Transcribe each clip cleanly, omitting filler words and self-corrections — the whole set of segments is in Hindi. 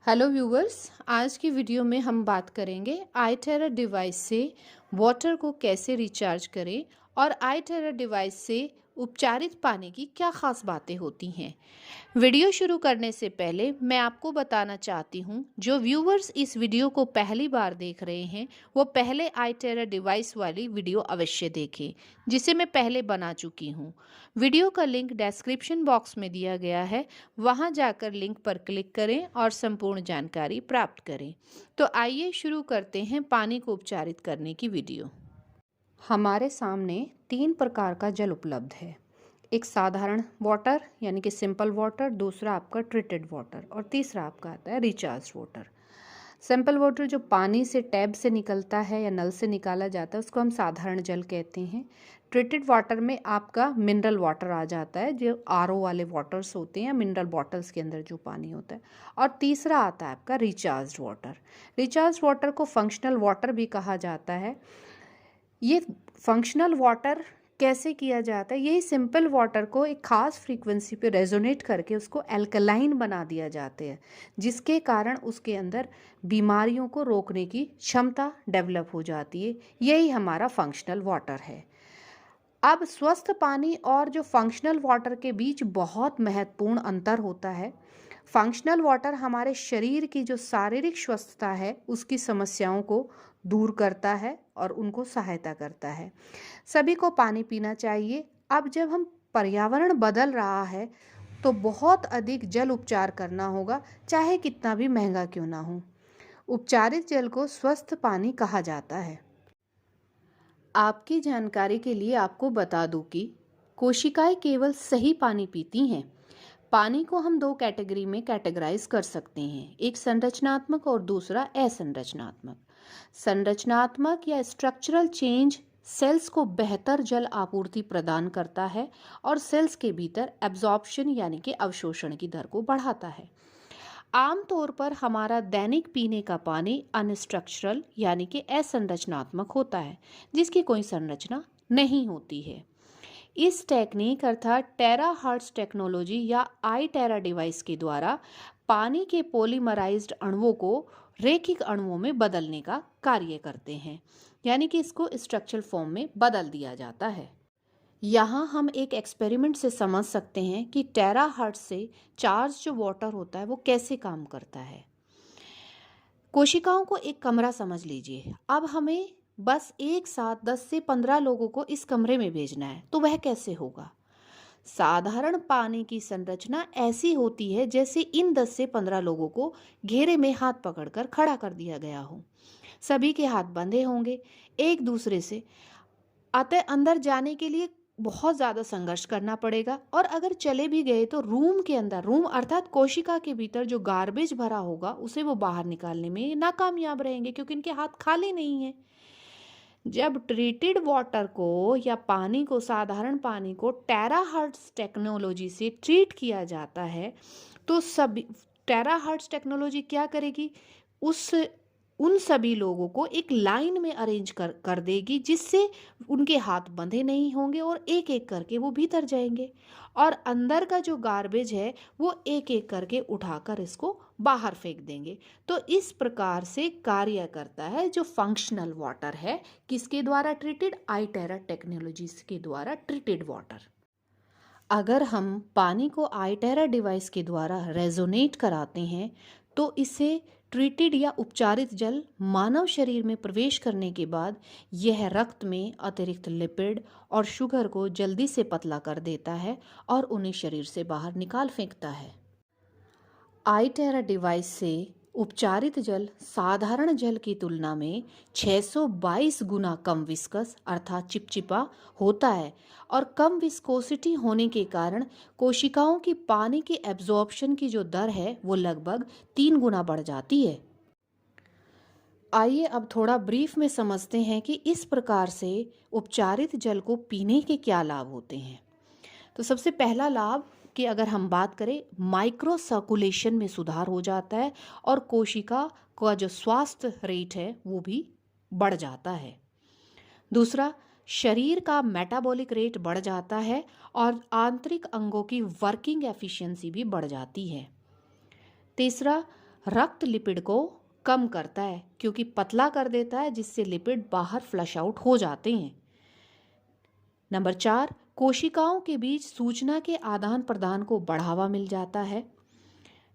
हेलो व्यूवर्स, आज की वीडियो में हम बात करेंगे iTerra डिवाइस से वाटर को कैसे रिचार्ज करें और iTerra डिवाइस से उपचारित पानी की क्या ख़ास बातें होती हैं। वीडियो शुरू करने से पहले मैं आपको बताना चाहती हूँ, जो व्यूवर्स इस वीडियो को पहली बार देख रहे हैं वो पहले iTerra डिवाइस वाली वीडियो अवश्य देखें, जिसे मैं पहले बना चुकी हूँ। वीडियो का लिंक डिस्क्रिप्शन बॉक्स में दिया गया है, वहां जाकर लिंक पर क्लिक करें और संपूर्ण जानकारी प्राप्त करें। तो आइए शुरू करते हैं पानी को उपचारित करने की वीडियो। हमारे सामने 3 प्रकार का जल उपलब्ध है। एक साधारण वाटर यानी कि सिंपल वाटर, दूसरा आपका ट्रीटेड वाटर और तीसरा आपका आता है रिचार्ज वाटर। सिंपल वाटर जो पानी से टैप से निकलता है या नल से निकाला जाता है उसको हम साधारण जल कहते हैं। ट्रीटेड वाटर में आपका मिनरल वाटर आ जाता है, जो आरओ वाले वाटर्स होते हैं, मिनरल बॉटल्स के अंदर जो पानी होता है। और तीसरा आता है आपका रिचार्ज वाटर। रिचार्ज वाटर को फंक्शनल वाटर भी कहा जाता है। ये फंक्शनल वाटर कैसे किया जाता है? यही सिंपल वाटर को एक ख़ास फ्रीक्वेंसी पे रेजोनेट करके उसको एल्कलाइन बना दिया जाते हैं, जिसके कारण उसके अंदर बीमारियों को रोकने की क्षमता डेवलप हो जाती है। यही हमारा फंक्शनल वाटर है। अब स्वस्थ पानी और जो फंक्शनल वाटर के बीच बहुत महत्वपूर्ण अंतर होता है। फंक्शनल वाटर हमारे शरीर की जो शारीरिक स्वस्थता है उसकी समस्याओं को दूर करता है और उनको सहायता करता है। सभी को पानी पीना चाहिए। अब जब हम पर्यावरण बदल रहा है तो बहुत अधिक जल उपचार करना होगा, चाहे कितना भी महंगा क्यों ना हो। उपचारित जल को स्वस्थ पानी कहा जाता है। आपकी जानकारी के लिए आपको बता दूं कि कोशिकाएं केवल सही पानी पीती हैं। पानी को हम 2 कैटेगरी में कैटेगराइज कर सकते हैं, एक संरचनात्मक और दूसरा असंरचनात्मक। संरचनात्मक या स्ट्रक्चरल चेंज सेल्स को बेहतर जल आपूर्ति प्रदान करता है और सेल्स के भीतर एब्जॉर्प्शन यानी कि अवशोषण की दर को बढ़ाता है। आमतौर पर हमारा दैनिक पीने का पानी अनस्ट्रक्चरल यानी कि असंरचनात्मक होता है, जिसकी कोई संरचना नहीं होती है। इस टेक्निक अर्थात टेराहर्ट्ज टेक्नोलॉजी या iTerra डिवाइस के द्वारा पानी के पॉलीमराइज्ड अणुओं को रैखिक अणुओं में बदलने का कार्य करते हैं, यानी कि इसको स्ट्रक्चरल फॉर्म में बदल दिया जाता है। यहाँ हम एक एक्सपेरिमेंट से समझ सकते हैं कि टेराहर्ट्ज से चार्ज जो वाटर होता है वो कैसे काम करता है। कोशिकाओं को एक कमरा समझ लीजिए। अब हमें बस एक साथ 10 से 15 लोगों को इस कमरे में भेजना है, तो वह कैसे होगा? साधारण पानी की संरचना ऐसी होती है जैसे इन 10 से 15 लोगों को घेरे में हाथ पकड़कर खड़ा कर दिया गया हो। सभी के हाथ बंधे होंगे एक दूसरे से, अतः अंदर जाने के लिए बहुत ज़्यादा संघर्ष करना पड़ेगा। और अगर चले भी गए तो रूम के अंदर, रूम अर्थात कोशिका के भीतर जो गार्बेज भरा होगा उसे वो बाहर निकालने में नाकामयाब रहेंगे, क्योंकि इनके हाथ खाली नहीं है। जब ट्रीटेड वाटर को या पानी को, साधारण पानी को टेराहर्ट्ज टेक्नोलॉजी से ट्रीट किया जाता है, तो सभी टेराहर्ट्ज टेक्नोलॉजी क्या करेगी? उन सभी लोगों को एक लाइन में अरेंज कर देगी, जिससे उनके हाथ बंधे नहीं होंगे और एक एक करके वो भीतर जाएंगे और अंदर का जो गार्बेज है वो एक एक करके उठाकर इसको बाहर फेंक देंगे। तो इस प्रकार से कार्य करता है जो फंक्शनल वाटर है। किसके द्वारा ट्रीटेड? iTerra टेक्नोलॉजीज के द्वारा ट्रीटेड वाटर। अगर हम पानी को iTerra डिवाइस के द्वारा रेजोनेट कराते हैं तो इसे ट्रीटेड या उपचारित जल मानव शरीर में प्रवेश करने के बाद यह रक्त में अतिरिक्त लिपिड और शुगर को जल्दी से पतला कर देता है और उन्हें शरीर से बाहर निकाल फेंकता है। iTerra डिवाइस से उपचारित जल साधारण जल की तुलना में 622 गुना कम विस्कस अर्थात चिपचिपा होता है और कम विस्कोसिटी होने के कारण कोशिकाओं की पानी की एब्जॉर्प्शन की जो दर है वो लगभग 3 गुना बढ़ जाती है। आइए अब थोड़ा ब्रीफ में समझते हैं कि इस प्रकार से उपचारित जल को पीने के क्या लाभ होते हैं। तो सबसे पहला लाभ कि अगर हम बात करें, माइक्रो सर्कुलेशन में सुधार हो जाता है और कोशिका का जो स्वास्थ्य रेट है वो भी बढ़ जाता है। दूसरा, शरीर का मेटाबॉलिक रेट बढ़ जाता है और आंतरिक अंगों की वर्किंग एफिशिएंसी भी बढ़ जाती है। तीसरा, रक्त लिपिड को कम करता है क्योंकि पतला कर देता है, जिससे लिपिड बाहर फ्लश आउट हो जाते हैं। नंबर 4, कोशिकाओं के बीच सूचना के आदान प्रदान को बढ़ावा मिल जाता है।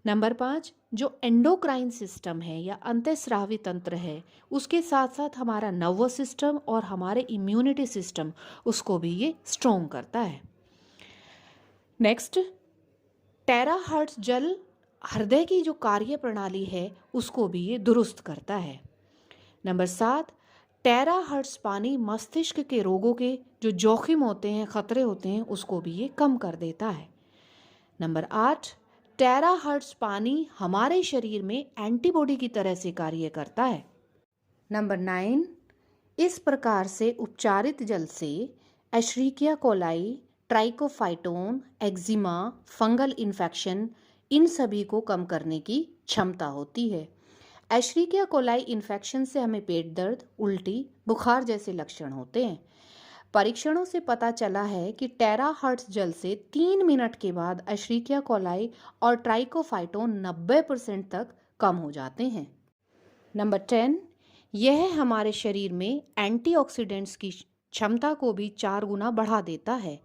नंबर 5, जो एंडोक्राइन सिस्टम है या अंतःस्रावी तंत्र है, उसके साथ साथ हमारा नर्वस सिस्टम और हमारे इम्यूनिटी सिस्टम, उसको भी ये स्ट्रॉन्ग करता है। नेक्स्ट, टेराहर्ट्ज जल हृदय की जो कार्य प्रणाली है उसको भी ये दुरुस्त करता है। नंबर 7, टेराहर्ट्ज पानी मस्तिष्क के रोगों के जो जोखिम होते हैं, खतरे होते हैं, उसको भी ये कम कर देता है। नंबर 8, टेराहर्ट्ज पानी हमारे शरीर में एंटीबॉडी की तरह से कार्य करता है। नंबर 9, इस प्रकार से उपचारित जल से Escherichia coli, trichophyton, eczema, fungal infection, इन सभी को कम करने की क्षमता होती है। एशेरिकिया कोलाई इन्फेक्शन से हमें पेट दर्द, उल्टी, बुखार जैसे लक्षण होते हैं। परीक्षणों से पता चला है कि टेराहर्ट्ज जल से 3 मिनट के बाद एशेरिकिया कोलाई और ट्राइकोफाइटोन 90% तक कम हो जाते हैं। नंबर 10, यह हमारे शरीर में एंटीऑक्सीडेंट्स की क्षमता को भी 4 गुना बढ़ा देता है।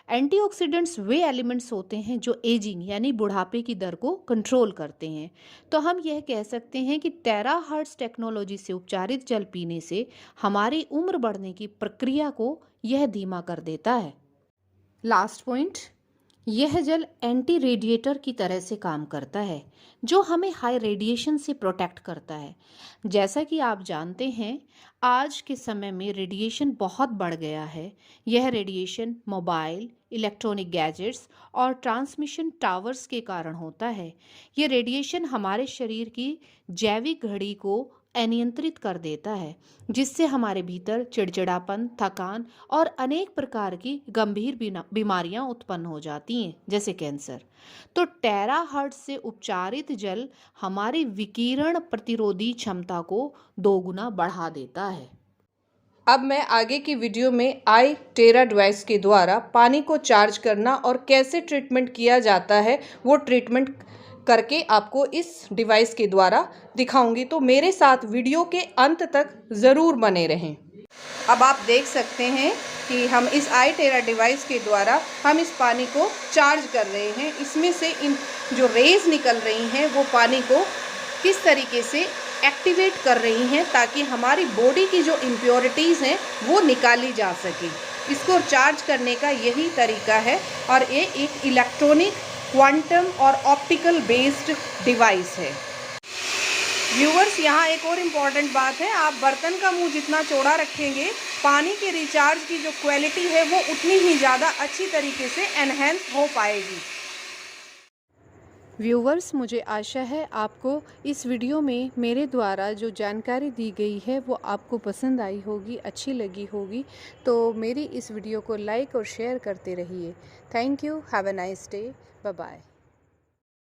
एंटीऑक्सीडेंट्स वे एलिमेंट्स होते हैं जो एजिंग यानी बुढ़ापे की दर को कंट्रोल करते हैं। तो हम यह कह सकते हैं कि टेराहर्ट्ज टेक्नोलॉजी से उपचारित जल पीने से हमारी उम्र बढ़ने की प्रक्रिया को यह धीमा कर देता है। लास्ट पॉइंट, यह जल एंटी रेडिएटर की तरह से काम करता है, जो हमें हाई रेडिएशन से प्रोटेक्ट करता है। जैसा कि आप जानते हैं, आज के समय में रेडिएशन बहुत बढ़ गया है। यह रेडिएशन मोबाइल, इलेक्ट्रॉनिक गैजेट्स और ट्रांसमिशन टावर्स के कारण होता है। ये रेडिएशन हमारे शरीर की जैविक घड़ी को अनियंत्रित कर देता है, जिससे हमारे भीतर चिड़चिड़ापन, थकान और अनेक प्रकार की गंभीर बीमारियां उत्पन्न हो जाती हैं, जैसे कैंसर। तो टेराहर्ट्ज से उपचारित जल हमारी विकिरण प्रतिरोधी क्षमता को 2 गुना बढ़ा देता है। अब मैं आगे की वीडियो में iTera डिवाइस के द्वारा पानी को चार्ज करना और कैसे ट्रीटमेंट किया जाता है, वो ट्रीटमेंट करके आपको इस डिवाइस के द्वारा दिखाऊंगी। तो मेरे साथ वीडियो के अंत तक ज़रूर बने रहें। अब आप देख सकते हैं कि हम इस iTera डिवाइस के द्वारा हम इस पानी को चार्ज कर रहे हैं। इसमें से इन जो रेज निकल रही हैं वो पानी को किस तरीके से एक्टिवेट कर रही हैं, ताकि हमारी बॉडी की जो इम्प्योरिटीज़ हैं वो निकाली जा सके। इसको चार्ज करने का यही तरीका है और ये एक इलेक्ट्रॉनिक, क्वांटम और ऑप्टिकल बेस्ड डिवाइस है। व्यूअर्स, यहाँ एक और इम्पॉर्टेंट बात है, आप बर्तन का मुंह जितना चौड़ा रखेंगे, पानी के रिचार्ज की जो क्वालिटी है वो उतनी ही ज़्यादा अच्छी तरीके से एनहेंस हो पाएगी। व्यूवर्स, मुझे आशा है आपको इस वीडियो में मेरे द्वारा जो जानकारी दी गई है वो आपको पसंद आई होगी, अच्छी लगी होगी। तो मेरी इस वीडियो को लाइक और शेयर करते रहिए। Thank you. Have a nice day. Bye bye.